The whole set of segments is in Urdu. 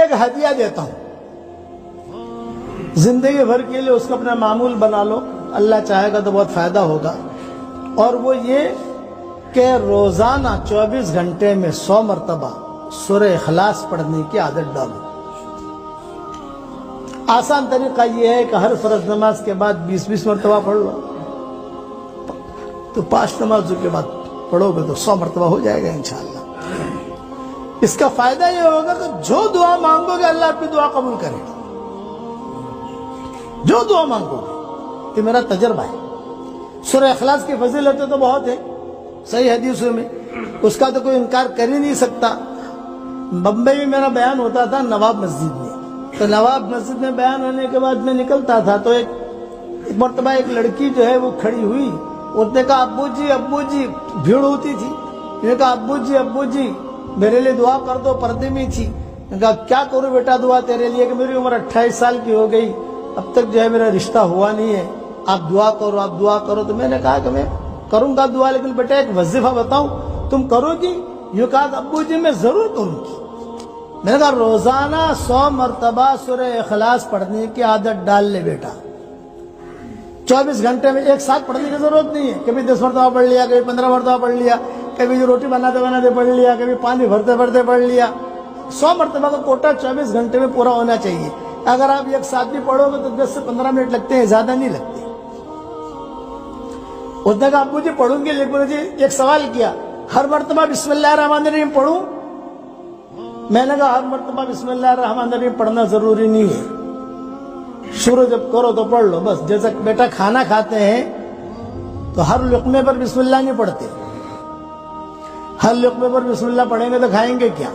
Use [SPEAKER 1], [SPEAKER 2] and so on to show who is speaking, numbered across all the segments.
[SPEAKER 1] ایک ہدیہ دیتا ہوں، زندگی بھر کے لیے اس کو اپنا معمول بنا لو، اللہ چاہے گا تو بہت فائدہ ہوگا۔ اور وہ یہ کہ روزانہ 24 گھنٹے میں 100 مرتبہ سورہ اخلاص پڑھنے کی عادت ڈالو۔ آسان طریقہ یہ ہے کہ ہر فرض نماز کے بعد 20 مرتبہ پڑھ لو، تو 5 نمازوں کے بعد پڑھو گے تو 100 مرتبہ ہو جائے گا انشاءاللہ۔ اس کا فائدہ یہ ہوگا کہ جو دعا مانگو گے اللہ آپ کی دعا قبول کرے گا، جو دعا مانگو گے، یہ میرا تجربہ ہے۔ سورہ اخلاص کی فضیلتیں تو بہت ہے صحیح حدیثوں میں، اس کا تو کوئی انکار کر ہی نہیں سکتا۔ بمبئی میں میرا بیان ہوتا تھا نواب مسجد میں، تو نواب مسجد میں بیان ہونے کے بعد میں نکلتا تھا تو ایک مرتبہ ایک لڑکی جو ہے وہ کھڑی ہوئی، اس نے کہا ابو جی، بھیڑ ہوتی تھی، میں نے کہا ابو جی میرے لیے دعا کر دو، پردے میں تھی۔ میں نے کہا کیا کروں بیٹا دعا تیرے لیے کہ میری عمر 28 سال کی ہو گئی، اب تک جو ہے میرا رشتہ ہوا نہیں ہے، آپ دعا کرو۔ تو میں نے کہا کہ میں کروں گا دعا، لیکن بیٹا ایک وظیفہ بتاؤں تم کرو گی؟ یہ کہا ابو جی میں ضرور کروں گی۔ میں نے کہا روزانہ 100 مرتبہ سورہ اخلاص پڑھنے کی عادت ڈال لے بیٹا، 24 گھنٹے میں ایک ساتھ پڑھنے کی ضرورت نہیں ہے، کبھی 10 مرتبہ پڑھ لیا، کبھی 15 مرتبہ پڑھ لیا، کبھی جو روٹی بناتے پڑھ لیا، کبھی پانی بھرتے پڑھ لیا۔ 100 مرتبہ کا کوٹا 24 گھنٹے میں پورا ہونا چاہیے۔ اگر آپ ایک ساتھ بھی پڑھو گے تو 10 سے 15 منٹ لگتے ہیں، زیادہ نہیں لگتے۔ اس نے کہا ابو جی پڑھوں گی، لیکن مجھے ایک سوال کیا، ہر مرتبہ بسم اللہ الرحمن الرحیم پڑھوں؟ میں نے کہا ہر مرتبہ بسم اللہ الرحمن الرحیم پڑھنا ضروری نہیں ہے، شروع جب کرو تو پڑھ لو بس۔ جیسا بیٹا کھانا کھاتے ہیں تو ہر لقمے پر بسم اللہ نہیں پڑھتے، ہر لقمے پر بسم اللہ پڑھیں گے تو کھائیں گے کیا؟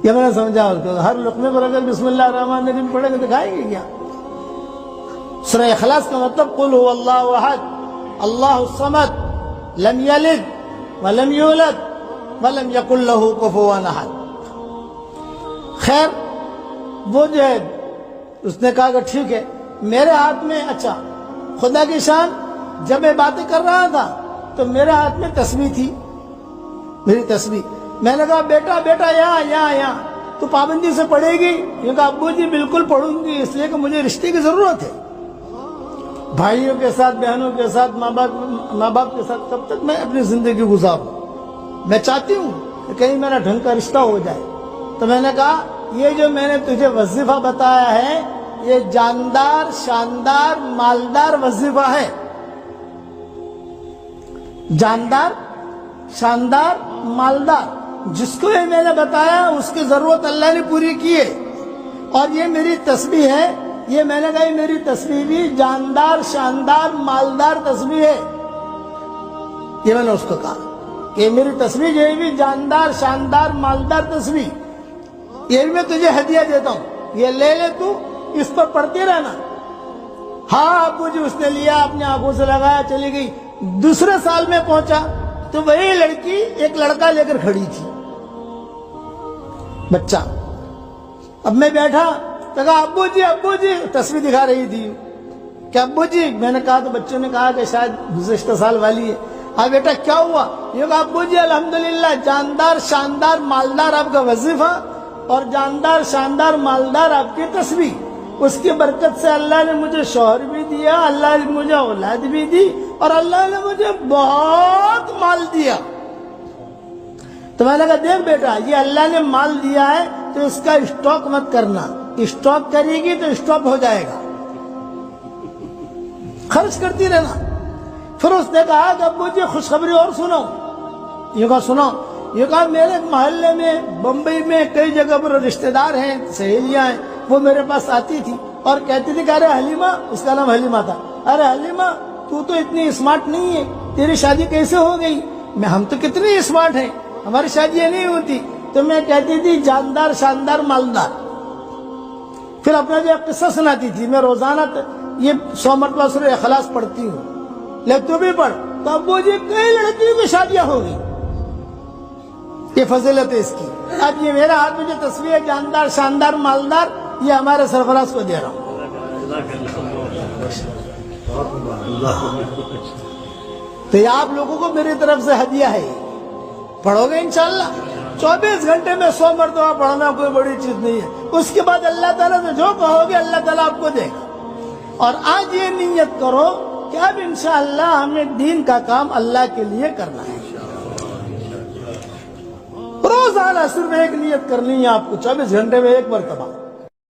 [SPEAKER 1] یہ میں نے سمجھا اس کو، ہر لقمے پر اگر بسم اللہ الرحمن الرحیم پڑھیں گے تو کھائیں گے کیا؟ سورہ اخلاص کا مطلب قل هو اللہ احد اللہ الصمد لم یلد ولم یولد ولم یکن له کفوا احد۔ خیر وہ جو ہے اس نے کہا کہ ٹھیک ہے، میرے ہاتھ میں، اچھا خدا کی شان، جب میں باتیں کر رہا تھا تو میرے ہاتھ میں تسبیح تھی، میری تسبیح۔ میں نے کہا بیٹا یہاں تو پابندی سے پڑھے گی؟ یہ کہا ابو جی بالکل پڑھوں گی، اس لیے کہ مجھے رشتے کی ضرورت ہے، بھائیوں کے ساتھ، بہنوں کے ساتھ، ماں باپ کے ساتھ کب تک میں اپنی زندگی گزاروں؟ میں چاہتی ہوں کہ کہیں میرا ڈھنگ کا رشتہ ہو جائے۔ تو میں نے کہا یہ جو میں نے تجھے وظیفہ بتایا ہے یہ جاندار، شاندار، مالدار وظیفہ ہے، جاندار، شاندار، مالدار۔ جس کو یہ میں نے بتایا اس کی ضرورت اللہ نے پوری کی ہے۔ اور یہ میری تسبیح ہے، یہ میں نے کہا یہ میری تسبیح بھی جاندار، شاندار، مالدار تسبیح ہے۔ یہ میں نے اس کو کہا کہ میری تسبیح جو ہے بھی جاندار، شاندار، مالدار تسبیح، یہ بھی میں تجھے ہدیہ دیتا ہوں، یہ لے تو اس پر پڑھتے رہنا۔ ہاں ابو جی اس نے لیا، اپنے آنکھوں سے لگایا، چلی گئی۔ دوسرے سال میں پہنچا تو وہی لڑکی ایک لڑکا لے کر کھڑی تھی، بچہ۔ اب میں بیٹھا تو کہا ابو جی تصویر دکھا رہی تھی کہ ابو جی، میں نے کہا تو بچوں نے کہا کہ شاید گزشتہ سال والی ہے۔ ہاں بیٹا کیا ہوا؟ یہ کہا ابو جی الحمدللہ جاندار، شاندار، مالدار آپ کا وظیفہ اور جاندار، شاندار، مالدار آپ کی تسبیح، اس کی برکت سے اللہ نے مجھے شوہر بھی دیا، اللہ نے مجھے اولاد بھی دی، اور اللہ نے مجھے بہت مال دیا۔ تو میں نے کہا دیکھ بیٹا یہ اللہ نے مال دیا ہے تو اس کا اسٹاک مت کرنا، اسٹاک کرے گی تو اسٹاپ ہو جائے گا، خرچ کرتی رہنا۔ پھر اس نے کہا کہ ابو جی خوشخبری اور سنو۔ یہ کہا سنو۔ یہ کہا میرے محلے میں بمبئی میں کئی جگہ پر رشتہ دار ہیں، سہیلیاں ہیں، وہ میرے پاس آتی تھی اور کہتی تھی کہ ارے حلیمہ، اس کا نام حلیمہ تھا، ارے حلیمہ تو اتنی اسمارٹ نہیں ہے، تیری شادی کیسے ہو گئی؟ ہم تو کتنی اسمارٹ ہیں، ہماری شادیاں نہیں ہوتی۔ تو میں کہتی تھی جاندار، شاندار، مالدار۔ پھر اپنا جو قصہ سناتی تھی، میں روزانہ یہ 100 مرتبہ سورہ اخلاص پڑھتی ہوں، لیکن تو بھی پڑھ۔ تو ابو جی کئی لڑکیوں کی شادیاں ہو گئی، یہ فضیلت ہے اس کی۔ اب یہ میرا ہاتھ میں جو تصویر ہے جاندار، شاندار، مالدار، یہ ہمارے سرفراز کو دے رہا ہوں۔ تو یہ آپ لوگوں کو میری طرف سے ہدیہ ہے، پڑھو گے انشاءاللہ۔ 24 گھنٹے میں 100 مرتبہ پڑھنا کوئی بڑی چیز نہیں ہے. اس کے بعد اللہ تعالیٰ سے جو کہو گے اللہ تعالیٰ آپ کو دے گا. اور آج یہ نیت کرو کہ اب انشاءاللہ ہمیں دین کا کام اللہ کے لیے کرنا ہے. روزانہ صرف ایک نیت کرنی ہے آپ کو 24 گھنٹے میں ایک مرتبہ.